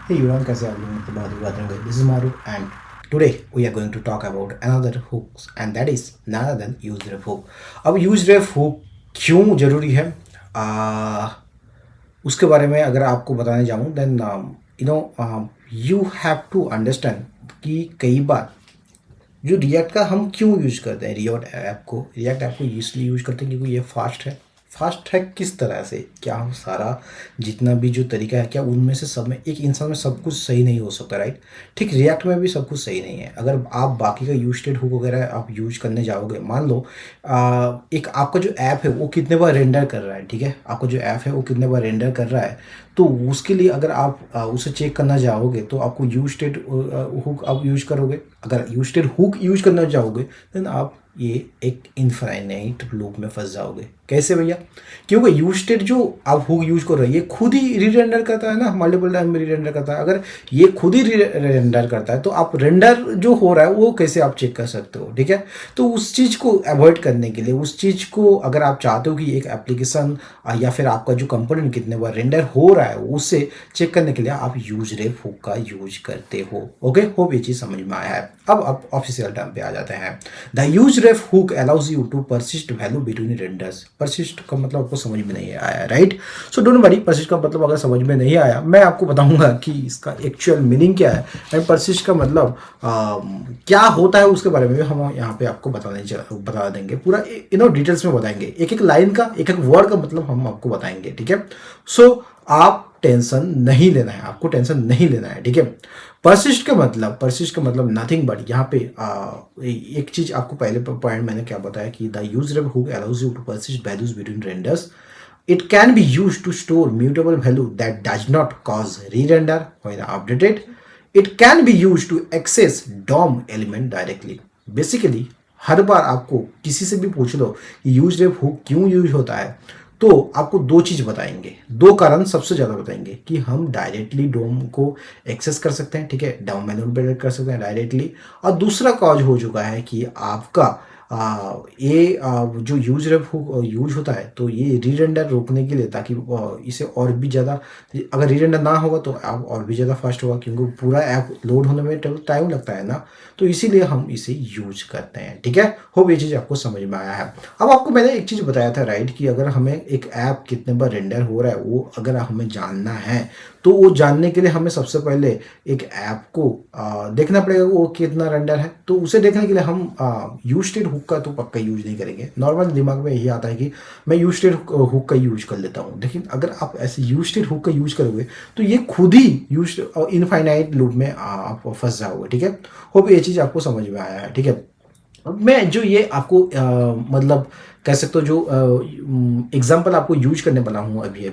Hey everyone, कैसे आप लोग? तो बहुत बात होंगे. This is Maru and today we are going to talk about another hooks and that is none other than use ref hook. अब use ref hook क्यों जरूरी है? उसके बारे में अगर आपको बताने जाऊँ then you have to understand कि कई बार जो रिएक्ट का हम क्यों यूज करते हैं रिएक्ट ऐप को इसलिए यूज करते हैं क्योंकि ये फास्ट है किस तरह से क्या हम सारा जितना भी जो तरीका है क्या उनमें से सब में एक इंसान में सब कुछ सही नहीं हो सकता राइट। ठीक रिएक्ट में भी सब कुछ सही नहीं है। अगर आप बाकी का यूज स्टेट हुक वगैरह आप यूज करने जाओगे मान लो एक आपका जो ऐप है वो कितने बार रेंडर कर रहा है। ठीक है आपका जो ऐप है वो कितने बार रेंडर कर रहा है तो उसके लिए अगर आप उसे चेक करना चाहोगे तो आपको यूज स्टेट हुक आप यूज करोगे। अगर यूज स्टेट हुक यूज करना चाहोगे देन आप ये एक इनफाइनाइट लूप में फंस जाओगे। कैसे भैया? क्योंकि यूज स्टेट जो आप हुक यूज कर रहे हो ये खुद ही रीरेंडर करता है ना, मल्टीपल टाइम में रीरेंडर करता है। अगर ये खुद ही रेंडर करता है तो आप रेंडर जो हो रहा है वो कैसे आप चेक कर सकते हो? ठीक है तो उस चीज़ को अवॉइड करने के लिए उस चीज़ को अगर आप चाहते हो कि एक एप्लीकेशन या फिर आपका जो कंपोनेंट कितने बार रेंडर हो रहा है उससे चेक करने के लिए आप यूज रेफ हुक का यूज करते हो। ओके होप ये चीज़ समझ में आया है। अब आप ऑफिशियल टर्म पे आ जाते हैं। The use ref hook allows you to persist value between renders. Persist का मतलब आपको समझ में नहीं आया right. So don't worry persist का मतलब अगर समझ में नहीं आया मैं आपको बताऊंगा कि इसका एक्चुअल मीनिंग क्या है एंड परसिस्ट का मतलब क्या होता है उसके बारे में भी हम यहाँ पे आपको बता देंगे पूरा डिटेल्स में बताएंगे। एक एक लाइन का एक एक वर्ड का मतलब हम आपको बताएंगे। ठीक है सो आप टेंशन नहीं लेना है, आपको टेंशन नहीं लेना है। ठीक है परसिस्ट का मतलब नथिंग बट यहाँ पे एक चीज आपको पहले पॉइंट मैंने क्या बताया कि the use ref hook allows you to persist values between renders. It can be used to store mutable value that does not cause re-render when updated. It can be used to access DOM element directly. Basically, हर बार आपको किसी से भी पूछ लो कि use ref hook क्यों use होता है तो आपको दो चीज बताएंगे, दो कारण सबसे ज्यादा बताएंगे कि हम डायरेक्टली डोम को एक्सेस कर सकते हैं। ठीक है डोम मैनिपुलेट कर सकते हैं डायरेक्टली। और दूसरा कॉज हो चुका है कि आपका जो यूज रेफ यूज होता है तो ये रीरेंडर रोकने के लिए ताकि इसे और भी ज़्यादा अगर रीरेंडर ना होगा तो ऐप और भी ज़्यादा फास्ट होगा क्योंकि पूरा ऐप लोड होने में टाइम लगता है ना तो इसीलिए हम इसे यूज करते हैं। ठीक है होप ये चीज़ आपको समझ में आया है। अब आपको मैंने एक चीज़ बताया था राइट कि अगर हमें एक ऐप कितने बार रेंडर हो रहा है वो अगर हमें जानना है तो वो जानने के लिए हमें सबसे पहले एक ऐप को देखना पड़ेगा वो कितना रेंडर है। तो उसे देखने के लिए हम यूज स्टेट हुक का तो पक्का यूज नहीं करेंगे। नॉर्मल दिमाग में यही आता है कि मैं यूज स्टेट हुक का यूज कर लेता हूँ लेकिन अगर आप ऐसे यूज स्टेट हुक का यूज करोगे तो ये खुद ही यूज इनफाइनाइट लूप में आप फंस जाओगे। ठीक है होप ये चीज़ आपको समझ में आया है। ठीक है मैं जो ये आपको मतलब कह सकते हो जो एग्जांपल आपको यूज करने वाला हूँ अभी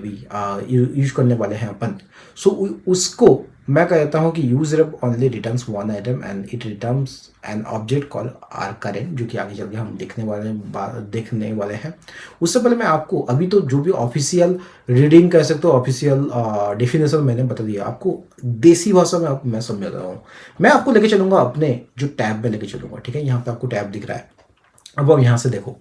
यूज करने वाले हैं अपन। सो उसको मैं कहता हूँ कि use ref only returns one item and it returns an object call are current जो कि आगे चल के हम देखने वाले हैं। उससे पहले मैं आपको अभी तो जो भी ऑफिशियल रीडिंग कह सकते हो ऑफिशियल डेफिनेशन मैंने बता दिया आपको देसी भाषा में मैं समझा रहा हूँ। मैं आपको लेके चलूंगा अपने जो टैब में लेके चलूंगा। ठीक है यहाँ पे आपको टैब दिख रहा है। अब आप यहाँ से देखो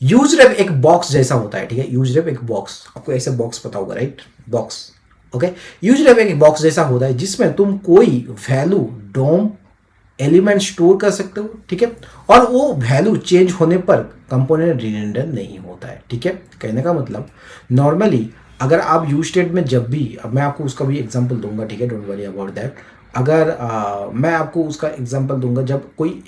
यूज रेफ एक बॉक्स जैसा होता है। ठीक है यूज रेफ एक बॉक्स आपको ऐसे बॉक्स पता होगा राइट बॉक्स। ओके यूज रेफ एक बॉक्स जैसा होता है जिसमें तुम कोई वैल्यू डोम एलिमेंट स्टोर कर सकते हो। ठीक है और वो वैल्यू चेंज होने पर कंपोनेंट रीरेंडर नहीं होता है। ठीक है कहने का मतलब नॉर्मली अगर आप यूज स्टेट में जब भी अब मैं आपको उसका भी एग्जांपल दूंगा। ठीक है डोंट वरी अबाउट दैट। अगर मैं आपको उसका एग्जांपल दूंगा जब कोई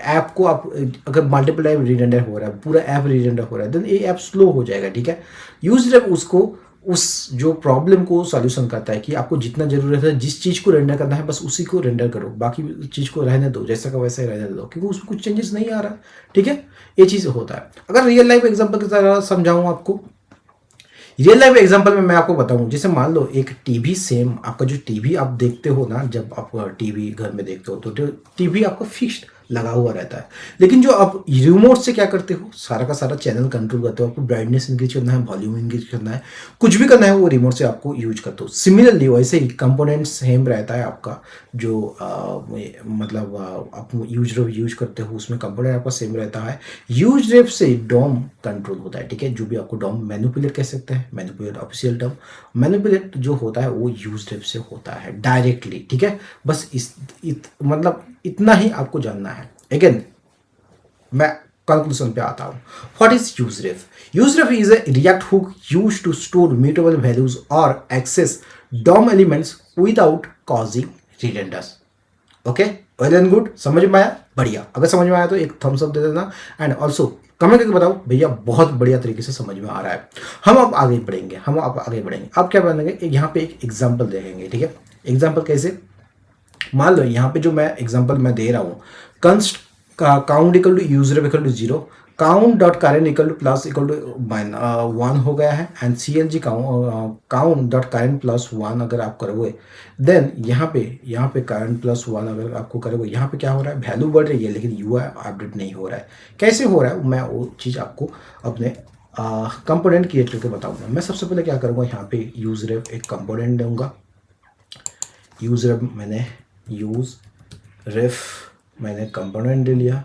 ऐप को आप अगर मल्टीपल टाइम रीरेंडर हो रहा है पूरा ऐप रीरेंडर हो रहा है देन ये ऐप स्लो हो जाएगा। ठीक है यूज रेफ उसको उस जो प्रॉब्लम को सॉल्यूशन करता है कि आपको जितना जरूरत है जिस चीज़ को रेंडर करना है बस उसी को रेंडर करो बाकी चीज़ को रहने दो जैसा का वैसा ही रहने दो क्योंकि उसमें कुछ चेंजेस नहीं आ रहा। ठीक है ये चीज़ होता है। अगर रियल लाइफ एग्जांपल की तरह समझाऊँ आपको रियल लाइफ एग्जांपल में मैं आपको बताऊं जैसे मान लो एक टीवी सेम आपका जो टीवी आप देखते हो ना जब आप टीवी घर में देखते हो तो टीवी आपका फिक्स्ड लगा हुआ रहता है। लेकिन जो आप रिमोट से क्या करते हो, सारा का सारा चैनल कंट्रोल करते हो, आपको ब्राइटनेस इंक्रीज करना है, वॉल्यूम इंक्रीज करना है, कुछ भी करना है वो रिमोट से आपको यूज करते हो। सिमिलरली वैसे ही कंपोनेंट सेम रहता है आपका, जो मतलब आप यूज करते हो उसमें कंपोनेंट आपका सेम रहता है। यूज रेफ से डॉम कंट्रोल होता है, ठीक है। जो भी आपको डॉम मैनिपुलेट कह सकते हैं, मैनिपुलेट ऑफिशियल टर्म, मैनिपुलेट जो होता है वो यूज रेफ से होता है डायरेक्टली, ठीक है। बस मतलब इतना ही आपको जानना है। अगेन मैं कंक्लूजन पे आता हूँ। What is use ref? Use ref is a React hook use to store mutable values और access DOM elements without causing redundance. Okay, well and good, समझ में आया? बढ़िया। अगर समझ में आया तो एक थम्स अप दे देना, एंड ऑल्सो कमेंट करके बताओ भैया बहुत बढ़िया तरीके से समझ में आ रहा है। हम अब आगे बढ़ेंगे, अब क्या बनेंगे, यहाँ पे एक एग्जाम्पल देखेंगे, ठीक है। एग्जाम्पल कैसे? मान लो यहाँ पे जो मैं एग्जांपल मैं दे रहा हूँ, const count equal to user equal to 0, count dot current equal to plus equal to 1 हो गया है, and C L G count dot current plus 1 अगर आप करोगे, देन यहाँ पे करेंट प्लस 1 अगर आपको करोगे, यहाँ पे क्या हो रहा है, वैल्यू बढ़ रही है लेकिन यू आई अपडेट नहीं हो रहा है। कैसे हो रहा है मैं वो चीज़ आपको अपने कंपोनेंट क्रिएट करके बताऊंगा। मैं सबसे पहले क्या करूँगा, यहाँ पे यूज रेफ एक कंपोनेंट दूंगा। यूज रेफ मैंने कंपोनेंट ले लिया।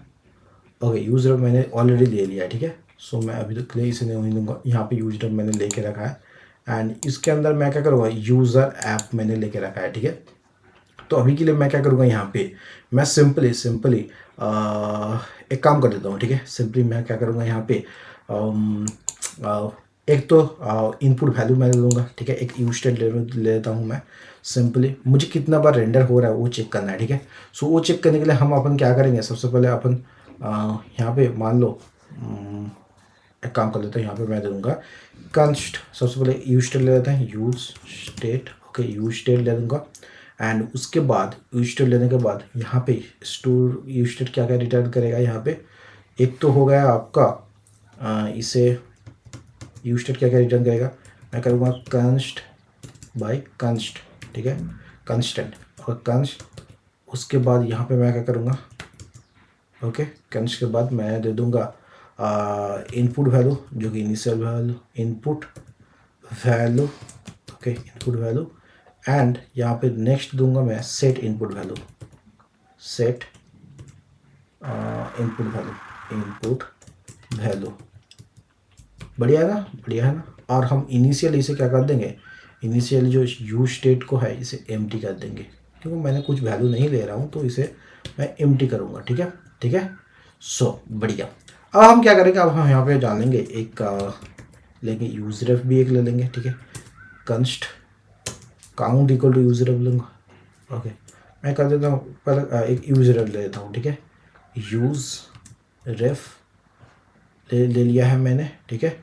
ओके, यूज रेफ मैंने ऑलरेडी ले लिया है, ठीक है। सो मैं अभी तक इसे नहीं दूंगा। यहाँ पे यूज रेफ मैंने लेके रखा है, एंड इसके अंदर मैं क्या करूँगा, यूज़र ऐप मैंने लेके रखा है, ठीक है। तो अभी के लिए मैं क्या करूँगा, यहाँ पे मैं सिंपली एक काम कर देता हूँ, ठीक है। सिंपली मैं क्या करूँगा, यहाँ पे एक तो इनपुट वैल्यू मैं लूँगा, ठीक है। एक यूज स्टेट ले लेता हूँ मैं। सिंपली मुझे कितना बार रेंडर हो रहा है वो चेक करना है, ठीक है। सो वो चेक करने के लिए हम अपन क्या करेंगे, सबसे पहले अपन यहाँ पे मान लो एक काम कर लेते हैं, यहाँ पे मैं दूंगा कंस्ट, सबसे पहले यूज स्टेट ले लेते हैं, use state. Okay, use state ले दूंगा, एंड उसके बाद यूज स्टेट लेने के बाद यहाँ पे स्टोर यूज स्टेट क्या क्या रिटर्न करेगा। यहाँ पे एक तो हो गया आपका इसे यूज स्टेट क्या क्या रिटर्न करेगा, मैं करूँगा कंस्ट बाय कंस्ट, ठीक है, कंस्टेंट और कंस्ट। उसके बाद यहाँ पे मैं क्या करूँगा, ओके, कंस्ट के बाद मैं दे दूँगा इनपुट वैल्यू जो कि initial value, input value, okay, input value, and यहाँ पे नेक्स्ट दूंगा मैं set input value, set input value. बढ़िया है ना, बढ़िया है ना। और हम इनिशियल इसे क्या कर देंगे, इनिशियल जो यूज स्टेट को है इसे एम्प्टी कर देंगे, क्योंकि मैंने कुछ वैल्यू नहीं ले रहा हूँ तो इसे मैं एम्प्टी करूँगा, ठीक है, ठीक है। सो बढ़िया। अब हम क्या करेंगे, अब हम यहाँ पे जान लेंगे एक लेंगे यूज रेफ भी एक ले लेंगे, ठीक है। कंस्ट काउंट इक्वल टू यूज रेफ लूँगा। ओके, मैं कर देता हूँ पहले एक यूज रेफ ले लेता हूँ, ठीक है। यूज रेफ ले लिया है मैंने, ठीक है।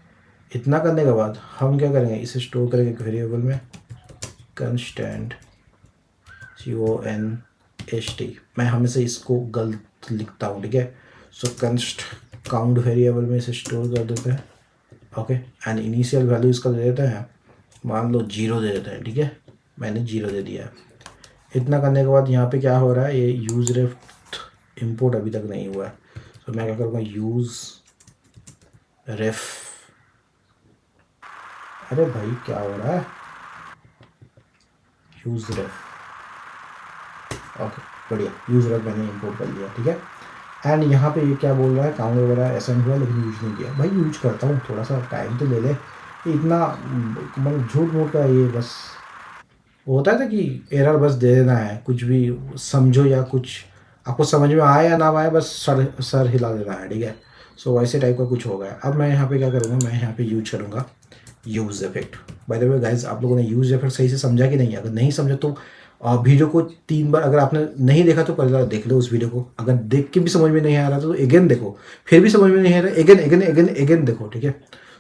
इतना करने के बाद हम क्या करेंगे, इसे स्टोर करेंगे एक वेरिएबल में, कंस्टेंट CONST। मैं हमेशा इसको गलत लिखता हूँ, ठीक है। सो कंस्ट काउंट वेरिएबल में इसे स्टोर कर देते हैं, ओके, एंड इनिशियल वैल्यू इसका दे देते हैं, मान लो 0 दे देते हैं, ठीक है। मैंने 0 दे दिया है। इतना करने के बाद यहाँ पे क्या हो रहा है, ये यूज रेफ इम्पोर्ट अभी तक नहीं हुआ है। तो मैं क्या करूँगा, यूज रेफ, अरे भाई क्या हो रहा है, यूज रेफ, ओके, बढ़िया, यूज रेफ मैंने इंपोर्ट कर लिया, ठीक है। एंड यहाँ पे ये क्या बोल रहा है, काउंट वगैरह ऐसा हुआ लेकिन यूज नहीं किया। भाई यूज करता हूँ, थोड़ा सा टाइम तो ले ले, इतना मतलब झूठ मूठ का ये बस होता है ना कि एरर बस दे देना है, कुछ भी समझो या कुछ आपको समझ में आए या ना आए, बस सर हिला देना है, ठीक है। सो वैसे टाइप का कुछ हो गया। अब मैं यहाँ पे क्या करूँगा, मैं यहाँ पे यूज करूँगा use effect. By the way guys, आप लोगों ने यूज इफेक्ट सही से समझा कि नहीं? अगर नहीं समझा तो वीडियो को 3 बार, अगर आपने नहीं देखा तो पहले देख लो उस वीडियो को। अगर देख के भी समझ में नहीं आ रहा तो अगेन देखो, फिर भी समझ में नहीं आ रहा अगेन देखो, ठीक है।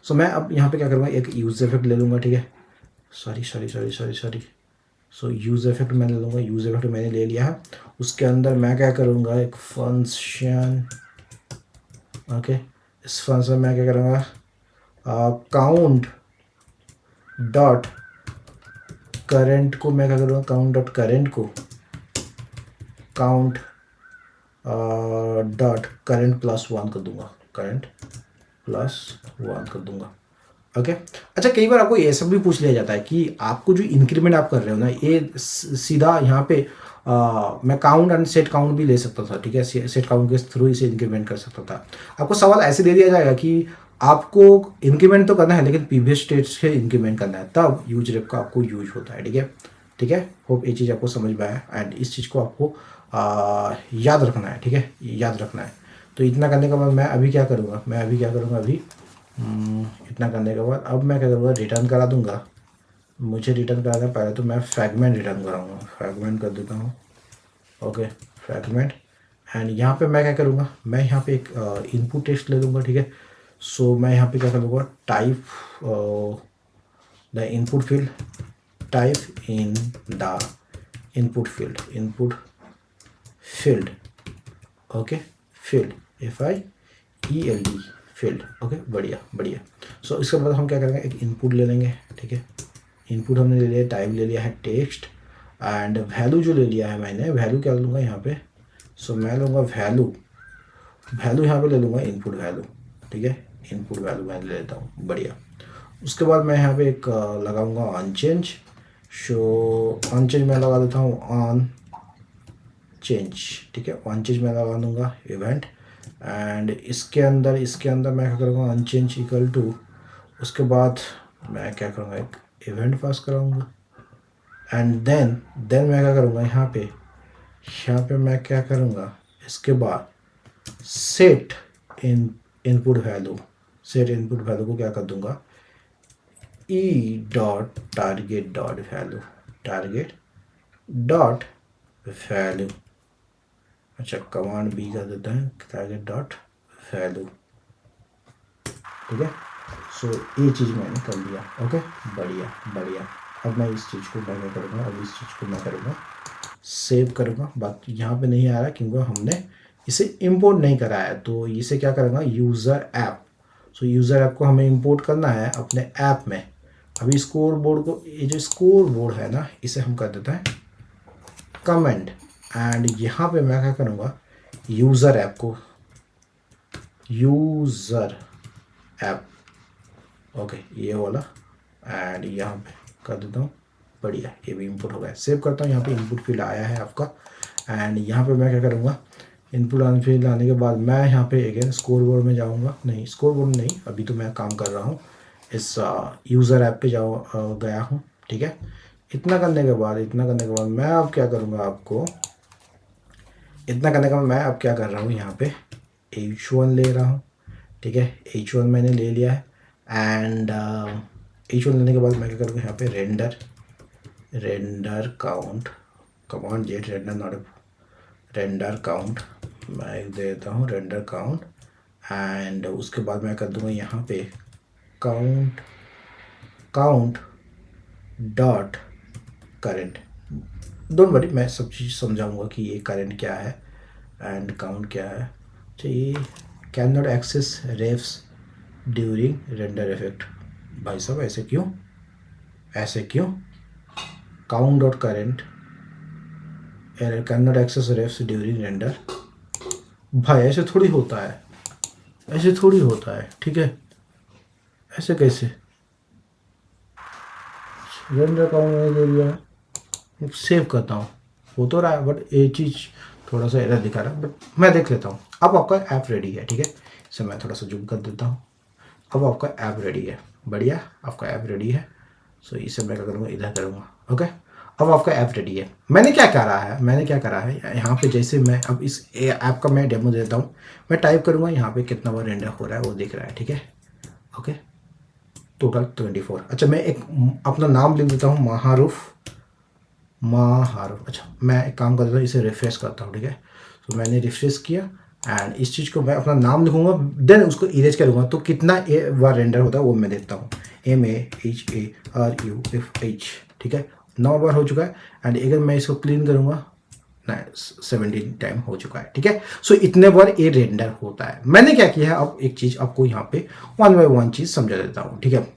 सो मैं अब यहाँ पे क्या करूँगा, एक यूज इफेक्ट ले लूँगा, ठीक है। सॉरी। सो यूज इफेक्ट मैं ले लूँगा, यूज इफेक्ट मैंने ले लिया है। उसके अंदर मैं क्या करूँगा, एक फंक्शन, ओके, इस फंक्शन में मैं क्या करूँगा, काउंट डॉट करेंट को मैं क्या करूँगा, काउंट डॉट करेंट को काउंट डॉट करंट प्लस 1 कर दूंगा, करंट प्लस 1 कर दूंगा। ओके अच्छा, कई बार आपको ये सब भी पूछ लिया जाता है कि आपको जो इंक्रीमेंट आप कर रहे हो ना, ये सीधा यहाँ पे मैं काउंट एंड सेट काउंट भी ले सकता था, ठीक है, सेट काउंट के थ्रू इसे इंक्रीमेंट कर सकता था। आपको सवाल ऐसे दे दिया जाएगा कि आपको इंक्रीमेंट तो करना है लेकिन प्रीवियस स्टेट से इंक्रीमेंट करना है, तब यूज रेप का आपको यूज होता है, ठीक है, ठीक है। होप ये चीज़ आपको समझ में आया एंड इस चीज़ को आपको याद रखना है, ठीक है, याद रखना है। तो इतना करने के बाद मैं अभी क्या करूँगा, अभी इतना करने के बाद अब मैं क्या करूँगा, रिटर्न करा दूँगा। मुझे रिटर्न कराना, पहले तो मैं फ्रैगमेंट रिटर्न कराऊँगा, फ्रैगमेंट कर देता हूँ। ओके फ्रैगमेंट एंड यहाँ पे मैं क्या करूँगा, मैं यहाँ पे एक इनपुट टेक्स्ट ले लूँगा, ठीक है। सो मैं यहाँ पे क्या करूँगा, type the input field, type in the input field, okay, field FIELD field, okay, बढ़िया। सो इसके बाद हम क्या करेंगे, एक इनपुट ले लेंगे, ठीक है। इनपुट हमने ले लिया, टाइप ले लिया है टेक्स्ट एंड वैल्यू जो ले लिया है मैंने, वैल्यू क्या लूँगा यहाँ पे, सो मैं लूँगा वैल्यू यहाँ पे ले लूँगा इनपुट वैल्यू, ठीक है, इनपुट वैल्यू मैं ले लेता हूँ, बढ़िया। उसके बाद मैं यहाँ पे एक लगाऊंगा on change, so on change मैं लगा देता हूँ ऑन चेंज, ठीक है, ऑन चेंज मैं लगा दूँगा इवेंट एंड इसके अंदर मैं क्या करूँगा, ऑन चेंज इक्वल टू, उसके बाद मैं क्या करूँगा, एक इवेंट पास कराऊँगा एंड देन मैं क्या करूँगा, यहाँ पे मैं क्या करूँगा, इसके बाद सेट इनपुट वैल्यू को क्या कर दूँगा, target.value, अच्छा कमांड B कर देता है, target.value, ठीक है। सो ये चीज़ मैंने कर लिया, ओके, बढ़िया। अब मैं इस चीज़ को मैं करूँगा, सेव करूँगा। बाकी यहाँ पे नहीं आ रहा क्योंकि हमने इसे इंपोर्ट नहीं करा है, तो इसे क्या करूँगा, यूज़र ऐप। सो यूज़र ऐप को हमें इंपोर्ट करना है अपने ऐप में। अभी स्कोर बोर्ड को, ये जो स्कोर बोर्ड है ना, इसे हम कर देते हैं कमेंट एंड यहाँ पे मैं क्या करूँगा, यूज़र ऐप को, यूज़र ऐप, ओके, ये वाला एंड यहाँ पे कर देता हूँ, बढ़िया, ये भी इंपुट हो गया। सेव करता हूँ, यहाँ पे इनपुट फील्ड आया है आपका एंड यहाँ पे मैं क्या करूँगा, इनपुट फील्ड आने के बाद मैं यहाँ पे अगेन स्कोर बोर्ड में जाऊँगा, नहीं स्कोर बोर्ड नहीं, अभी तो मैं काम कर रहा हूँ इस यूज़र ऐप पे गया हूँ, ठीक है। इतना करने के बाद मैं अब क्या करूँगा, मैं अब क्या कर रहा हूँ, यहाँ पे H1 ले रहा हूँ, ठीक है, H1 मैंने ले लिया है एंड H1 लेने के बाद मैं क्या करूँगा, यहाँ पे render count, command jet render count मैं दे देता हूँ, रेंडर काउंट एंड उसके बाद मैं कर दूँगा यहाँ पे count dot current. Don't worry, मैं सब चीज़ समझाऊंगा कि ये करंट क्या है एंड काउंट क्या है। तो ये can not access refs during render effect, भाई साहब ऐसे क्यों, count dot current can not access refs during render, भाई ऐसे थोड़ी होता है, ठीक है, ऐसे कैसे, रेंडर काउंट मैंने दे दिया है, सेव करता हूँ, हो तो रहा है बट ये चीज़ थोड़ा सा एरर दिखा रहा है, बट मैं देख लेता हूँ। अब आपका ऐप रेडी है, ठीक है, इसे मैं थोड़ा सा जूम कर देता हूँ। अब आपका ऐप रेडी है, बढ़िया, आपका ऐप रेडी है। सो इसे मैं क्या करूँगा, इधर करूँगा, ओके। अब आपका ऐप रेडी है। मैंने क्या करा है यहाँ पे, जैसे मैं अब इस ऐप का मैं डेमो देता हूँ, मैं टाइप करूँगा यहाँ पे कितना बार रेंडर हो रहा है वो दिख रहा है, ठीक है, ओके, टोटल 24। अच्छा मैं एक अपना नाम लिख देता हूँ, महारूफ। अच्छा मैं एक काम करता हूँ, इसे रिफ्रेश करता हूँ, ठीक है। तो मैंने रिफ्रेश किया एंड इस चीज़ को मैं अपना नाम लिखूँगा, देन उसको इरेज करूँगा, तो कितना बार रेंडर होता है वो मैं देखता हूँ, MAHARUFH, ठीक है, 9 बार हो चुका है एंड अगर मैं इसको क्लीन करूँगा, 17 टाइम हो चुका है, ठीक है। सो इतने बार ये रेंडर होता है। मैंने क्या किया है, अब एक चीज़ आपको यहाँ पे 1 बाय 1 चीज़ समझा देता हूँ, ठीक है।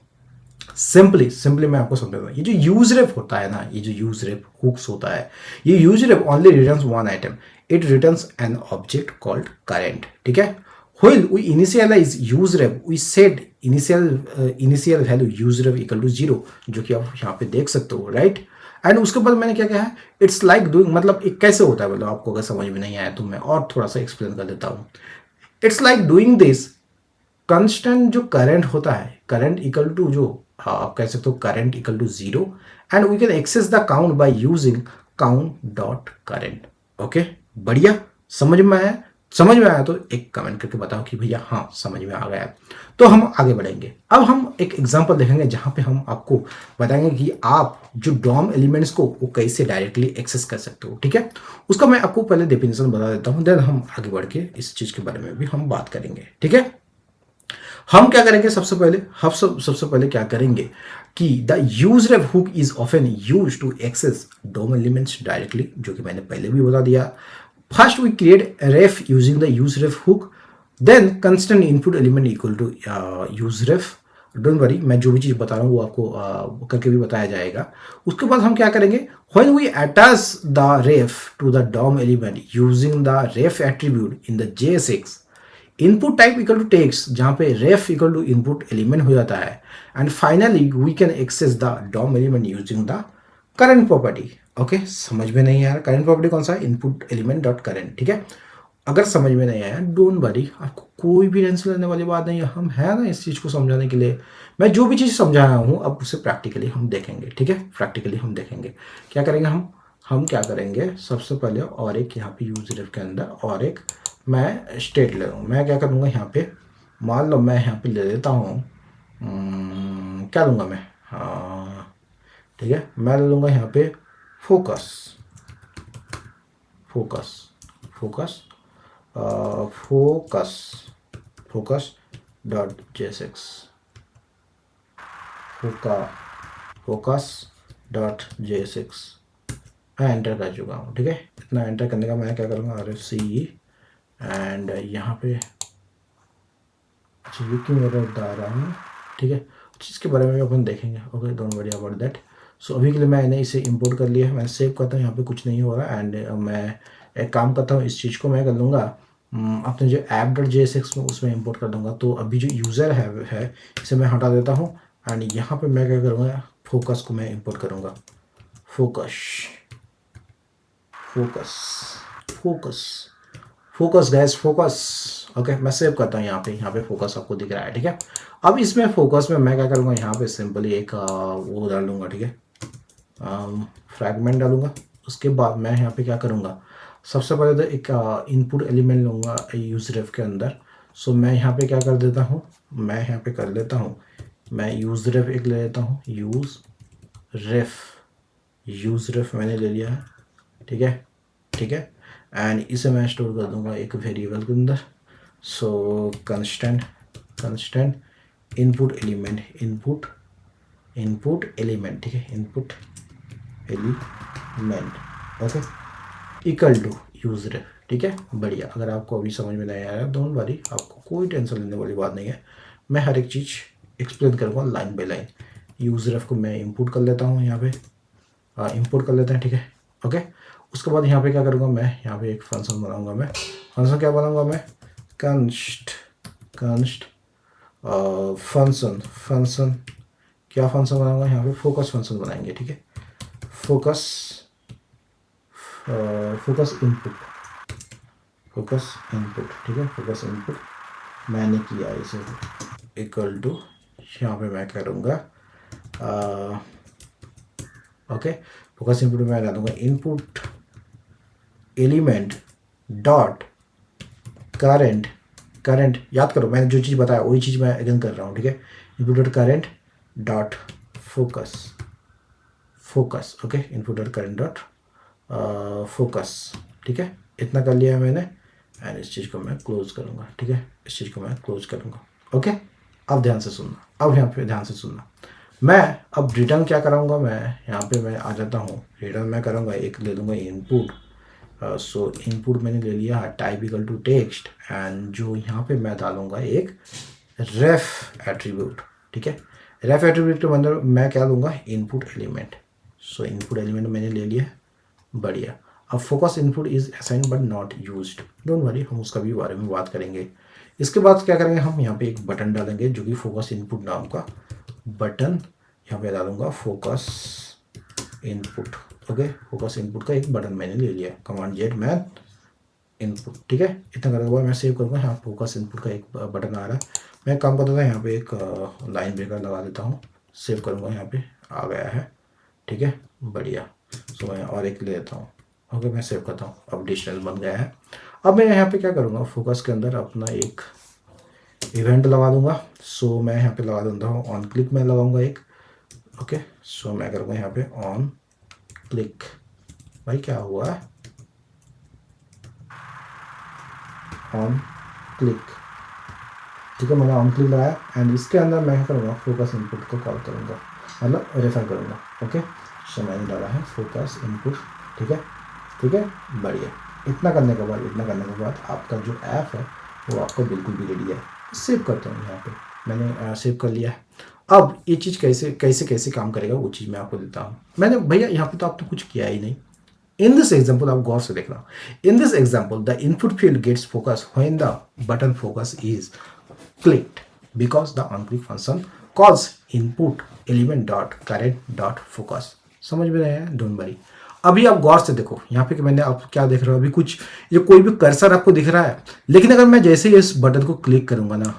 सिंपली मैं आपको समझाता हूँ। ये जो यूज रेप होता है ना, ये जो यूज रेप हुक्स होता है, ये use rape only returns one item. it returns an object called current. ठीक है. While we initialize useref, we set initial value useref equal to 0, जो कि आप यहाँ पे देख सकते हो, राइट. एंड उसके बाद मैंने क्या कहा है, इट्स लाइक डूइंग, मतलब एक कैसे होता है, मतलब आपको अगर समझ में नहीं आया तो मैं और थोड़ा सा एक्सप्लेन कर देता हूँ. It's like doing this, constant जो करंट होता है, करंट इक्वल टू जो आप कह सकते हो current equal to 0, and we can access the count by using count dot current. Okay, बढ़िया. समझ में आया तो एक कमेंट करके बताओ कि भैया हाँ समझ में आ गया. तो हम आगे बढ़ेंगे. अब हम एक एग्जांपल देखेंगे जहां पे हम आपको बताएंगे कि आप जो डॉम एलिमेंट्स को वो कैसे डायरेक्टली एक्सेस कर सकते हो. ठीक है, उसका मैं आपको पहले डेफिनेशन बता देता हूं, देन हम आगे बढ़ के इस चीज के बारे में भी हम बात करेंगे. ठीक है, हम क्या करेंगे, सबसे पहले क्या करेंगे कि the use ref hook is often use to access DOM elements directly, जो कि मैंने पहले भी बता दिया. First we create ref using the use ref hook, then constant input element equal to use ref. Don't worry, मैं जो भी चीज बता रहा हूँ वो आपको करके भी बताया जाएगा. उसके बाद हम क्या करेंगे, when we attach the ref to the DOM element using the ref attribute in the JSX, input type equal to text, जहां पे ref equal to input element हो जाता है. And finally we can access the DOM element using the current property. Okay, समझ में नहीं आया, current property कौन सा है, इनपुट एलिमेंट डॉट करंट. ठीक है, अगर समझ में नहीं आया डोंट वरी, आपको कोई भी टेंशन लेने वाली बात नहीं है. हम है ना इस चीज को समझाने के लिए. मैं जो भी चीज समझाया हूँ अब उसे प्रैक्टिकली हम देखेंगे. ठीक है, प्रैक्टिकली हम देखेंगे क्या करेंगे. हम क्या करेंगे, सबसे पहले और एक यहाँ पे यूजर के अंदर और एक मैं स्टेट ले लूँ. मैं क्या करूँगा यहाँ पे, मान लो मैं यहाँ पे ले लेता हूँ, क्या लूँगा मैं, ठीक है, मैं ले लूँगा यहाँ पे focus dot JSX, focus dot JSX मैं एंटर कर चुका हूँ. ठीक है, इतना एंटर करने का मैं क्या करूँगा, RFC एंड यहाँ पे अच्छा ये क्यों एरर बता रहा हूँ. ठीक है, इसके बारे में अपन देखेंगे. Okay, don't worry about that. So अभी के लिए मैंने इसे इंपोर्ट कर लिया है, मैं सेव करता हूँ, यहाँ पे कुछ नहीं हो रहा. एंड मैं एक काम करता हूँ, इस चीज़ को मैं कर लूँगा अपने जो app.jsx में उसमें इंपोर्ट कर दूँगा. तो अभी जो यूज़र है इसे मैं हटा देता हूँ. एंड यहाँ पे मैं क्या करूँगा, फोकस को मैं इंपोर्ट करूँगा. Focus gas, focus. ओके, मैं सेव करता हूँ यहाँ पे फोकस आपको दिख रहा है. ठीक है, अब इसमें फोकस में मैं क्या करूँगा, यहाँ पे सिंपली एक वो डाल दूँगा. ठीक है, फ्रैगमेंट डालूंगा. उसके बाद मैं यहाँ पे क्या करूँगा, सबसे पहले तो एक इनपुट एलिमेंट लूँगा यूजरेफ के अंदर. सो मैं यहाँ पे क्या कर देता हूँ, मैं यहाँ पे कर लेता हूँ, मैं यूजरेफ एक ले लेता हूँ, यूजरेफ मैंने ले लिया है. ठीक है, एंड इसे मैं स्टोर कर दूंगा एक वेरिएबल के अंदर. So constant input element. ठीक है, input element okay equal to use ref. ठीक है, बढ़िया. अगर आपको अभी समझ में नहीं आया डोंट वरी, आपको कोई टेंशन लेने वाली बात नहीं है. मैं हर एक चीज़ एक्सप्लेन करूँगा लाइन बाय लाइन. यूजरेफ को मैं इंपोर्ट कर लेता हूँ, यहाँ पे इंपोर्ट कर लेते हैं. ठीक है, ओके. उसके बाद यहाँ पे क्या करूँगा, मैं यहाँ पे एक फंक्शन बनाऊँगा. मैं फंक्शन क्या बनाऊँगा, मैं कंस्ट फंक्शन क्या फंक्शन बनाऊँगा, यहाँ पे फोकस फंक्शन बनाएंगे. ठीक है, फोकस इनपुट. ठीक है, फोकस इनपुट मैंने किया इसे इक्वल टू, यहाँ पे मैं करूँगा ओके, फोकस इनपुट में डाल दूँगा इनपुट एलिमेंट डॉट करंट. याद करो मैंने जो चीज़ बताया वही चीज़ मैं अगेन कर रहा हूँ. ठीक है, input dot current dot focus. Okay, input dot current dot focus. ठीक है, इतना कर लिया है मैंने. एंड इस चीज़ को मैं क्लोज करूँगा. ठीक है, इस चीज़ को मैं क्लोज करूँगा. ओके, अब ध्यान से सुनना. मैं अब रिटर्न क्या कराऊँगा, मैं यहाँ पे मैं आ जाता हूँ. रिटर्न मैं करूँगा, एक ले लूँगा इनपुट. सो इनपुट मैंने ले लिया type equal to text. And जो यहाँ पे मैं डालूँगा एक रेफ एट्रीब्यूट. ठीक है, रेफ एट्रीब्यूट के अंदर मैं क्या लूँगा, इनपुट एलिमेंट. सो इनपुट एलिमेंट मैंने ले लिया, बढ़िया. अब focus input is assign but not used, don't worry, हम उसका भी बारे में बात करेंगे। इसके बाद क्या करेंगे, हम यहाँ पे एक बटन डालेंगे जो कि फोकस इनपुट नाम का बटन, यहाँ पे डालूंगा focus input. Okay, focus input का एक बटन मैंने ले लिया, कमांड जेड मैन इनपुट। ठीक है, इतना करने के बाद मैं सेव करूँगा। यहाँ फोकस इनपुट का एक बटन आ रहा है। मैं काम करता था, यहाँ पे एक लाइन ब्रेकर लगा देता हूँ, सेव करूँगा, यहाँ पे आ गया है। ठीक है, बढ़िया। सो मैं और एक ले लेता हूँ। ओके, मैं सेव करता हूँ, अब डिजिटल बन गया है। अब मैं यहाँ पे क्या करूँगा, फोकस के अंदर अपना एक इवेंट लगा दूंगा। सो मैं यहाँ पे लगा दूंगा हूँ ऑन क्लिक में लगाऊंगा एक। ओके, सो मैं करूँगा यहाँ पे ऑन क्लिक। भाई क्या हुआ, ऑन क्लिक। ठीक है, मैंने ऑन क्लिक लगाया एंड इसके अंदर मैं करूँगा फोकस इनपुट को कॉल करूँगा, मतलब रेफर करूँगा। ओके, सो मैंने डाला है फोकस इनपुट। ठीक है, ठीक है, बढ़िया। इतना करने के बाद आपका जो ऐप है वो आपका बिल्कुल भी रेडी है। सेव करता हूँ, यहाँ पे मैंने सेव कर लिया है। अब ये चीज़ कैसे काम करेगा वो चीज़ मैं आपको देता हूँ। मैंने भैया यहाँ पे तो आपने कुछ किया ही नहीं। इन दिस एग्जाम्पल, आप गौर से देखना, in this example the input field gets focus when the button focus is clicked because the onClick function calls input element dot current dot focus। समझ में आया, डोंट वरी। अभी आप गौर से देखो यहाँ पे कि मैंने आप क्या देख रहे हो, अभी कुछ ये कोई भी कर्सर आपको दिख रहा है, लेकिन अगर मैं जैसे ही इस बटन को क्लिक करूंगा ना,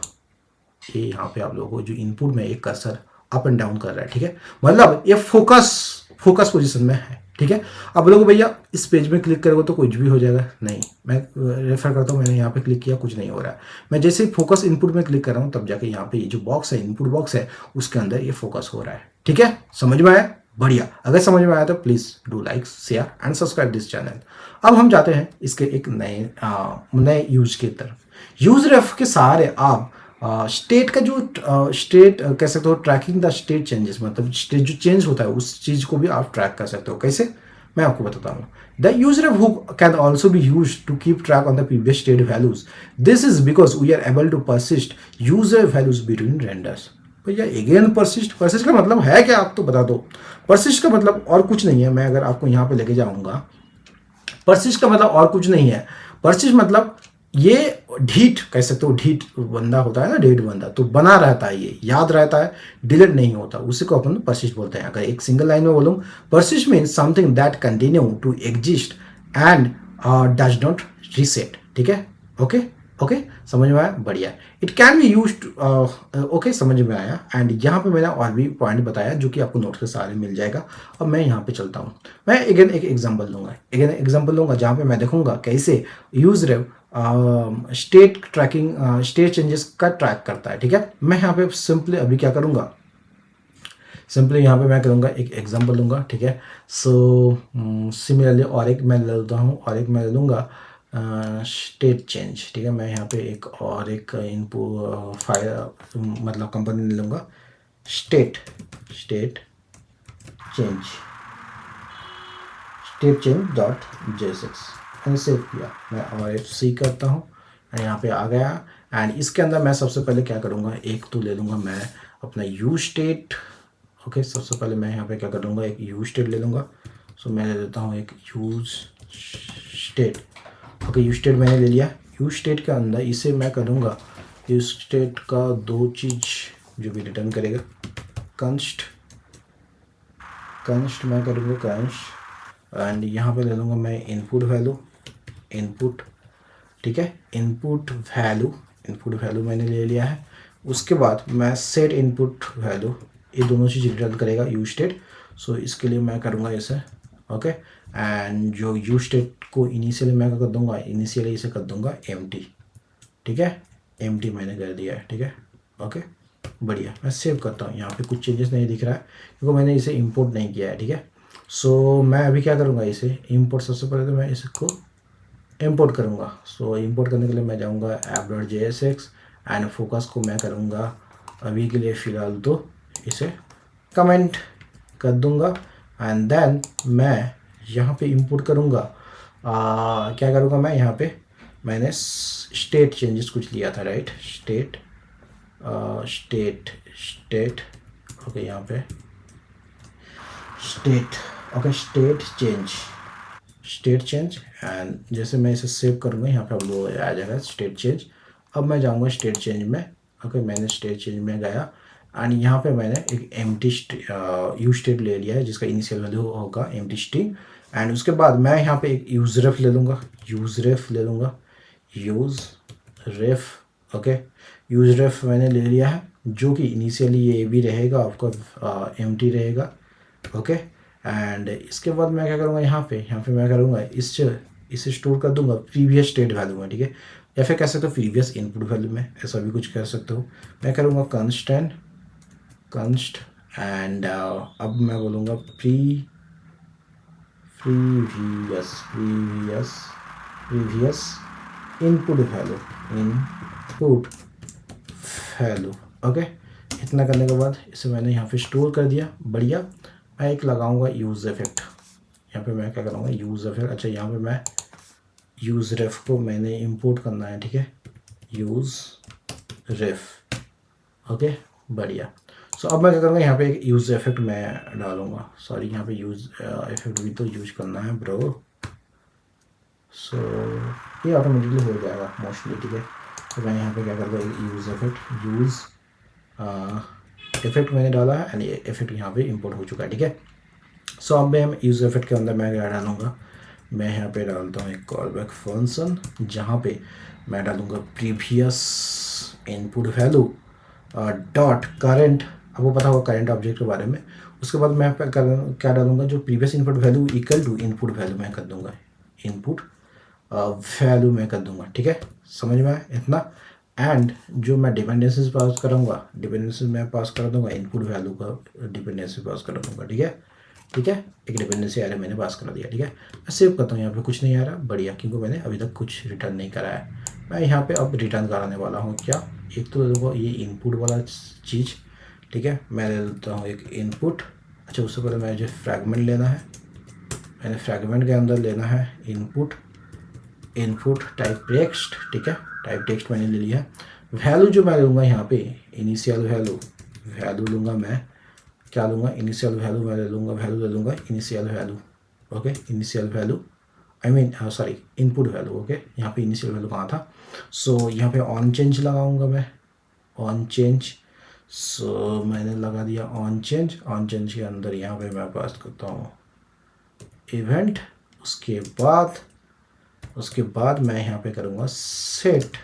ये यहाँ पे आप लोगों को जो इनपुट में एक कर्सर अप एंड डाउन कर रहा है। ठीक है, मतलब ये फोकस पोजीशन में है। ठीक है, अब लोग भैया इस पेज में क्लिक करोगे तो कुछ भी हो जाएगा, नहीं। मैं रेफर करता हूँ, मैंने यहाँ पे क्लिक किया, कुछ नहीं हो रहा है। मैं जैसे ही फोकस इनपुट में क्लिक कर रहा हूँ तब जाके यहाँ पे ये जो बॉक्स है, इनपुट बॉक्स है, उसके अंदर ये फोकस हो रहा है। ठीक है, समझ में आया, बढ़िया। अगर समझ में आया तो please do like, share and subscribe this channel. अब हम जाते हैं इसके एक नए यूज की तरफ। यूज रेफ के सहारे आप स्टेट का जो स्टेट कह सकते हो, ट्रैकिंग द स्टेट चेंजेस, मतलब स्टेट जो चेंज होता है उस चीज़ को भी आप ट्रैक कर सकते हो। कैसे, मैं आपको बताता हूँ। The user hook can also be use to keep track on the previous state values. This is because we are able to persist user values between renders. भैया अगेन परसिस्ट का मतलब है क्या, आप तो बता दो। परसिस्ट का मतलब और कुछ नहीं है, मैं अगर आपको यहाँ पे लेके जाऊंगा, परसिस्ट का मतलब और कुछ नहीं है। परसिस्ट मतलब ये ढीठ कह सकते हो, ढीठ बंदा होता है ना, ढीठ बंदा, तो बना रहता है, ये याद रहता है, डिलीट नहीं होता, उसी को अपन परसिस्ट बोलते हैं। अगर एक सिंगल लाइन में बोलूँ, persist means something that continue to exist and does not reset. ठीक है, ओके ओके, समझ में आया, बढ़िया। It can be use, okay, समझ में आया। एंड यहाँ पे मैंने और भी पॉइंट बताया जो कि आपको नोट के सारे मिल जाएगा। अब मैं यहाँ पे चलता हूँ, मैं अगेन एक एग्जांपल लूँगा जहाँ पे मैं देखूंगा कैसे यूज रेव स्टेट ट्रैकिंग, स्टेट चेंजेस का ट्रैक करता है। ठीक है, मैं यहाँ पे सिंपली अभी क्या करूँगा, सिंपली यहाँ पे मैं करूँगा एक एग्जांपल लूँगा। ठीक है, सो सिमिलरली और एक मैं ले लेता हूँ, और एक मैं ले लूँगा स्टेट चेंज। ठीक है, मैं यहाँ पे एक और एक इनपुट फाइल मतलब कंपनी ले लूँगा, स्टेट चेंज डॉट जेएसएक्स। मैंने सेव किया, मैं और सी करता हूँ, यहाँ पे आ गया। एंड इसके अंदर मैं सबसे पहले क्या करूँगा, एक तो ले लूँगा मैं अपना यूज स्टेट। ओके, सबसे पहले मैं यहाँ पे क्या करूँगा, एक यूज स्टेट ले लूँगा। सो मैं ले लेता हूँ एक use state. Okay, use state मैंने ले लिया। यूज स्टेट के अंदर इसे मैं करूँगा, यूज स्टेट का दो चीज़ जो भी रिटर्न करेगा, कंस्ट मैं करूँगा कंस्ट, एंड यहाँ पे ले लूँगा मैं इनपुट वैल्यू, इनपुट। ठीक है, इनपुट वैल्यू मैंने ले लिया है। उसके बाद मैं सेट इनपुट वैल्यू, ये दोनों चीज़ रिटर्न करेगा यूज स्टेट। सो इसके लिए मैं करूँगा इसे, ओके। एंड जो यूज स्टेट को इनिशियली मैं कर दूँगा, इनिशियली इसे कर दूँगा एम्प्टी। ठीक है, एम्प्टी मैंने कर दिया है। ठीक है, ओके, बढ़िया। मैं सेव करता हूँ, यहाँ पे कुछ चेंजेस नहीं दिख रहा है क्योंकि मैंने इसे इंपोर्ट नहीं किया है। ठीक है, सो मैं अभी क्या करूँगा, इसे इंपोर्ट, सबसे पहले तो मैं इसको इंपोर्ट करूँगा। सो इंपोर्ट करने के लिए मैं जाऊँगा app.jsx एंड फोकस को मैं करूँगा अभी के लिए फ़िलहाल तो इसे कमेंट कर दूँगा। एंड देन मैं यहाँ पे इंपोर्ट करूँगा, क्या करूँगा मैं यहाँ पे, मैंने स्टेट चेंजेस कुछ लिया था, राइट, स्टेट ओके, यहाँ पे state, okay, state change. State change, and जैसे मैं इसे सेव करूँगा यहाँ पे अब वो आ जाएगा स्टेट चेंज। अब मैं जाऊँगा स्टेट चेंज में। ओके, मैंने स्टेट चेंज में गया एंड यहाँ पे मैंने एक एम्प्टी यूज स्टेट ले लिया है जिसका इनिशियल वैल्यू होगा एम्प्टी स्ट्रिंग। एंड उसके बाद मैं यहाँ पे एक यूज रेफ ले लूँगा, यूज रेफ ले लूँगा, यूज रेफ। ओके, यूज रेफ मैंने ले लिया है जो कि इनिशियली ये भी रहेगा आपका एम्प्टी रहेगा। ओके, एंड इसके बाद मैं क्या करूँगा यहाँ पे मैं करूँगा इसे स्टोर कर दूंगा प्रीवियस स्टेट वैल्यू में, ठीक है, या फिर कह सकते हो प्रीवियस इनपुट वैल्यू में, ऐसा भी कुछ कर सकते हो। मैं करूँगा कंस्ट एंड अब मैं बोलूँगा प्रीवियस इनपुट वैल्यू। ओके, इतना करने के बाद इसे मैंने यहाँ पे स्टोर कर दिया, बढ़िया। मैं एक लगाऊंगा यूज़ इफेक्ट, यहाँ पे मैं क्या करूँगा यूज़ इफेक्ट। अच्छा, यहाँ पे मैं यूज़ रेफ को मैंने इंपोर्ट करना है, ठीक है, यूज़ रेफ। ओके, बढ़िया। सो अब मैं क्या करूँगा यहाँ पे एक यूज़ इफेक्ट मैं डालूँगा, सॉरी यहाँ पे यूज़ इफेक्ट भी तो यूज करना है ब्रो। सो ये ऑटोमेटिकली हो जाएगा मोस्टली, ठीक है। तो मैं यहाँ पे क्या करूँगा यूज़ इफेक्ट मैंने डाला है एंड ये इफेक्ट यहाँ पे इंपोर्ट हो चुका है, ठीक है। सो अब मैं यूज़ इफेक्ट के अंदर मैं क्या डालूँगा, मैं यहाँ पे डालता हूँ एक कॉल बैक फंक्शन जहाँ पे मैं डालूँगा previous input value dot current. आपको पता होगा करेंट ऑब्जेक्ट के बारे में। उसके बाद मैं क्या डालूँगा, जो previous input value equal to input value मैं कर दूँगा, इनपुट वैल्यू मैं कर दूँगा, ठीक है, समझ में आया इतना। एंड जो मैं डिपेंडेंसीज पास करूँगा, डिपेंडेंसीज मैं पास कर दूँगा, इनपुट वैल्यू का डिपेंडेंसी पास कर दूँगा, ठीक है, ठीक है। एक डिपेंडेंसी आ रहा है, मैंने पास कर दिया, ठीक है। मैं सेव करता हूँ, यहाँ पे कुछ नहीं आ रहा, बढ़िया, क्योंकि मैंने अभी तक कुछ रिटर्न नहीं करा है। मैं यहाँ पे अब रिटर्न कराने वाला हूँ क्या, एक तो देखो ये इनपुट वाला चीज़, ठीक है। मैं ले लेता हूँ एक इनपुट। अच्छा, उससे पहले मुझे फ्रैगमेंट लेना है, मैंने फ्रैगमेंट के अंदर लेना है इनपुट टाइप टेक्स्ट, ठीक है, टाइप टेक्स्ट मैंने ले लिया है। वैल्यू जो मैं लूँगा यहाँ पे इनिशियल वैल्यू लूँगा मैं, क्या लूँगा, इनिशियल वैल्यू मैं ले लूँगा initial value. Okay, initial value sorry input value. Okay, यहाँ पे इनिशियल वैल्यू कहाँ था। सो यहाँ पे ऑन चेंज लगाऊँगा मैं, ऑन चेंज। सो मैंने लगा दिया ऑन चेंज के अंदर यहाँ पे मैं पास करता हूँ इवेंट। उसके बाद मैं यहाँ पे करूँगा set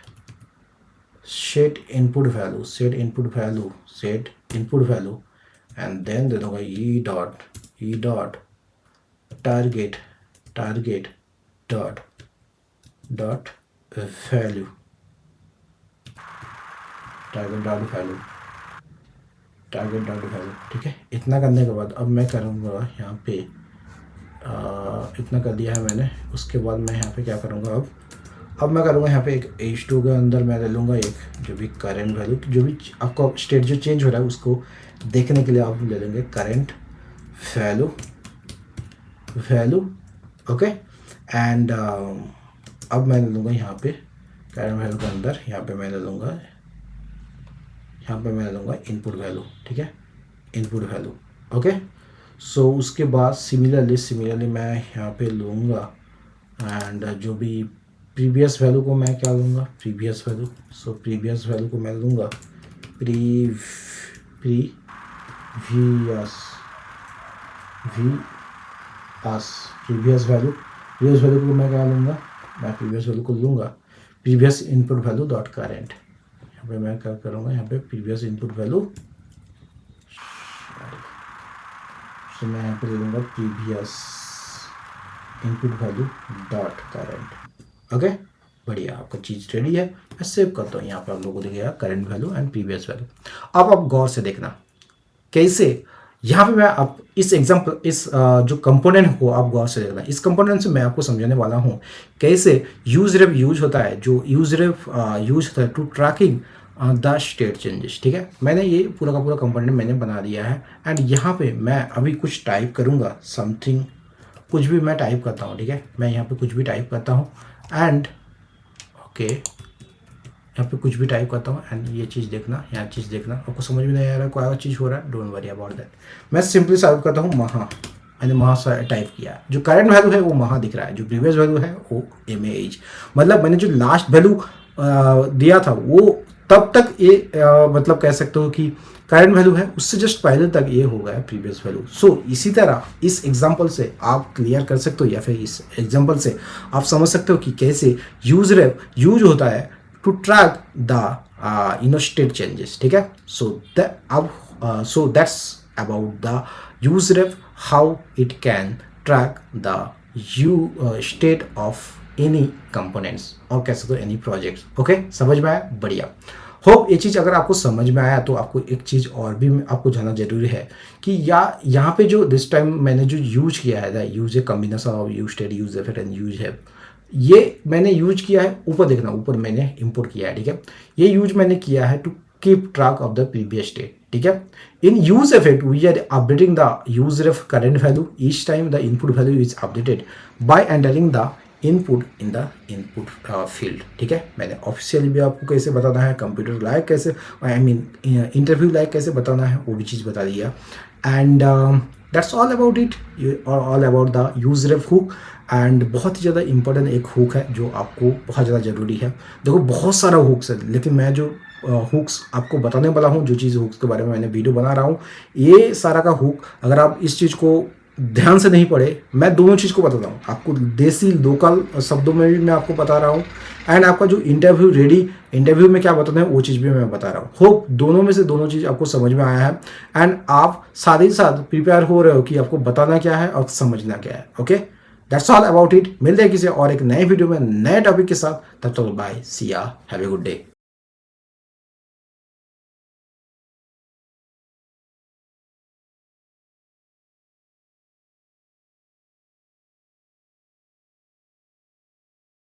input value and then दे दूँगा E dot target dot value, ठीक है। इतना करने के बाद अब मैं करूँगा यहाँ पे इतना कर दिया है मैंने। उसके बाद मैं यहाँ पे क्या करूँगा, अब मैं करूँगा यहाँ पे एक H2 के अंदर मैं ले लूँगा एक जो भी करेंट वैल्यू, जो भी आपका स्टेट जो चेंज हो रहा है उसको देखने के लिए आप ले लेंगे करेंट वैल्यू। ओके, एंड अब मैं ले लूँगा यहाँ पे करेंट वैल्यू के अंदर यहाँ पे मैं ले लूँगा इनपुट वैल्यू, ठीक है, इनपुट वैल्यू। ओके, सो उसके बाद सिमिलरली मैं यहाँ पे लूँगा एंड जो भी प्रीवियस वैल्यू को मैं क्या लूँगा, प्रीवियस वैल्यू को मैं लूँगा प्रीवियस वैल्यू को मैं क्या लूँगा, मैं प्रीवियस वैल्यू को लूँगा previous input value dot current. यहाँ पे मैं क्या करूँगा, यहाँ पे प्रीवियस इनपुट वैल्यू, तो मैं यहाँ पे ले लूँगा previous input value dot current. Okay, बढ़िया, आपका चीज़ रेडी है। मैं सेव करता हूँ, यहाँ पे आप लोगों को दिखेगा current value and previous value. अब आप गौर से देखना कैसे यहाँ पे मैं आप इस एग्जाम्पल जो कंपोनेंट को आप गौर से देखना, इस कंपोनेंट से मैं आपको समझाने वाला हूँ कैसे यूज रेफ यूज होता है, जो यूज रेफ यूज होता है to tracking the state changes, ठीक है। मैंने ये पूरा का पूरा कंपोनेंट मैंने बना दिया है एंड यहाँ पे मैं अभी कुछ टाइप करूँगा, समथिंग कुछ भी मैं टाइप करता हूँ, ठीक है। मैं यहाँ पे कुछ भी टाइप करता हूँ एंड ओके, यहाँ पे कुछ भी टाइप करता हूँ एंड ये चीज़ देखना, यहाँ चीज़ देखना, आपको समझ में नहीं आ रहा है कोई और चीज़ हो रहा है, डोंट वरी अबाउट दैट। मैं सिंपली टाइप करता हूँ मैंने वहाँ टाइप किया, जो करंट वैल्यू है वो वहाँ दिख रहा है, जो प्रीवियस वैल्यू है वो एमएएच, मतलब मैंने जो लास्ट वैल्यू दिया था वो तब तक ये मतलब कह सकते हो कि करंट वैल्यू है, उससे जस्ट पहले तक ये हो गया प्रीवियस वैल्यू। सो इसी तरह इस एग्जांपल से आप क्लियर कर सकते हो, या फिर इस एग्जांपल से आप समझ सकते हो कि कैसे यूज रेफ यूज होता है to track the state changes, ठीक है। So that's about the use ref, how it can track the state of any components, और कह सकते हो एनी प्रोजेक्ट्स। ओके, समझ में आया? बढ़िया। होप ये चीज़ अगर आपको समझ में आया तो आपको एक चीज़ और भी आपको जानना जरूरी है कि यहाँ पे जो दिस टाइम मैंने जो यूज किया है, the use a combination of use state, use effect and use have, ये मैंने यूज किया है, ऊपर देखना, ऊपर मैंने इंपोर्ट किया है, ठीक है। ये यूज मैंने किया है to keep track of the previous state, ठीक है। In use effect we are updating the use ref current value each time the input value is updated by entering the input in the input field, ठीक है। मैंने officially भी आपको कैसे बताना है, कंप्यूटर लाइक कैसे, आई मीन इंटरव्यू लाइक कैसे बताना है, वो भी चीज़ बता दिया। And that's all about it, और all about the use ref hook. And बहुत ही ज़्यादा इंपॉर्टेंट एक हुक है जो आपको बहुत ज़्यादा ज़रूरी है। देखो बहुत सारा हुक्स है, लेकिन मैं जो हुक्स आपको बताने वाला हूँ, जो चीज़ हुक्स के बारे में मैंने वीडियो बना रहा हूँ, ये सारा का हुक अगर आप इस चीज़ को ध्यान से नहीं पढ़े, मैं दोनों चीज़ को बताता हूँ आपको, देसी लोकल शब्दों में भी मैं आपको बता रहा हूँ, एंड आपका जो इंटरव्यू में क्या बताना है वो चीज़ भी मैं बता रहा हूँ। होप दोनों में से दोनों चीज़ आपको समझ में आया है, एंड आप साथ ही साथ प्रिपेयर हो रहे हो कि आपको बताना क्या है और समझना क्या है। Okay, that's all about it. मिलते हैं किसी और एक नए वीडियो में नए टॉपिक के साथ, तब तक बाय, सी या, हैव ए गुड डे।